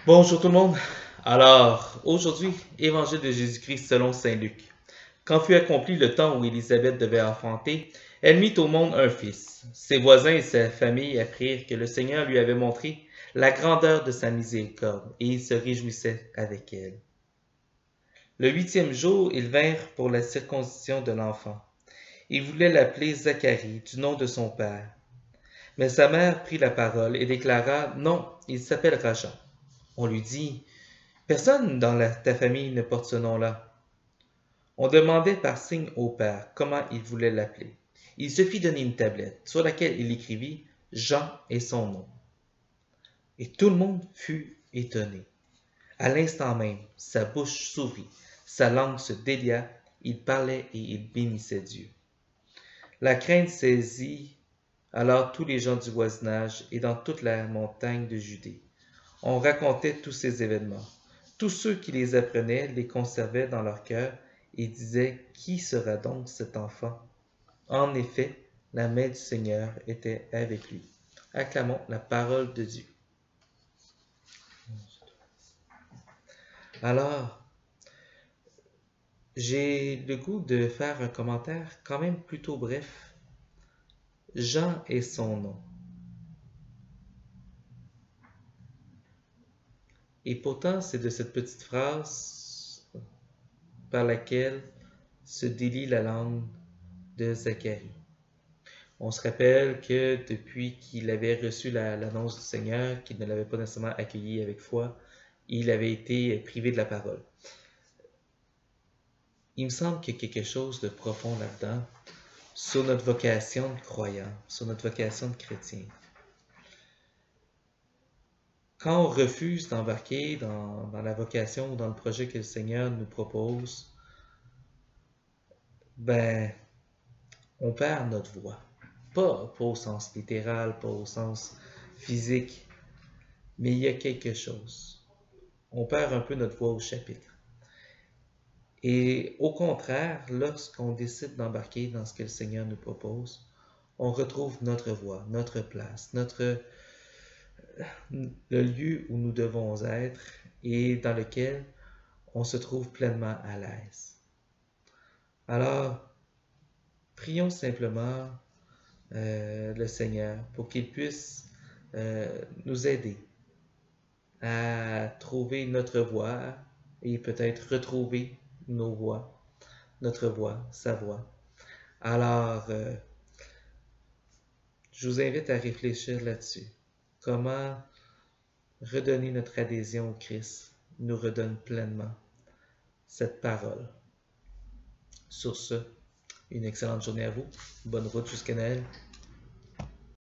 Bonjour tout le monde. Alors, aujourd'hui, Évangile de Jésus-Christ selon Saint Luc. Quand fut accompli le temps où Élisabeth devait enfanter, elle mit au monde un fils. Ses voisins et sa famille apprirent que le Seigneur lui avait montré la grandeur de sa miséricorde, et ils se réjouissaient avec elle. Le 8e jour, ils vinrent pour la circoncision de l'enfant. Ils voulaient l'appeler Zacharie, du nom de son père. Mais sa mère prit la parole et déclara, non, il s'appellera Jean. On lui dit, personne dans ta famille ne porte ce nom-là. On demandait par signe au père comment il voulait l'appeler. Il se fit donner une tablette sur laquelle il écrivit Jean et son nom. Et tout le monde fut étonné. À l'instant même, sa bouche s'ouvrit, sa langue se délia, il parlait et il bénissait Dieu. La crainte saisit alors tous les gens du voisinage et dans toute la montagne de Judée. On racontait tous ces événements. Tous ceux qui les apprenaient les conservaient dans leur cœur et disaient, qui sera donc cet enfant? En effet, la main du Seigneur était avec lui. Acclamons la parole de Dieu. Alors, j'ai le goût de faire un commentaire quand même plutôt bref. Jean et son nom. Et pourtant, c'est de cette petite phrase par laquelle se délie la langue de Zacharie. On se rappelle que depuis qu'il avait reçu l'annonce du Seigneur, qu'il ne l'avait pas nécessairement accueilli avec foi, il avait été privé de la parole. Il me semble qu'il y a quelque chose de profond là-dedans sur notre vocation de croyant, sur notre vocation de chrétien. Quand on refuse d'embarquer dans la vocation ou dans le projet que le Seigneur nous propose, on perd notre voix. Pas au sens littéral, pas au sens physique, mais il y a quelque chose. On perd un peu notre voix au chapitre. Et au contraire, lorsqu'on décide d'embarquer dans ce que le Seigneur nous propose, on retrouve notre voie, notre place, le lieu où nous devons être et dans lequel on se trouve pleinement à l'aise. Alors, prions simplement le Seigneur pour qu'il puisse nous aider à trouver notre voie et peut-être retrouver nos voies, notre voie, sa voie. Alors, je vous invite à réfléchir là-dessus. Comment redonner notre adhésion au Christ nous redonne pleinement cette parole. Sur ce, une excellente journée à vous. Bonne route jusqu'à Noël.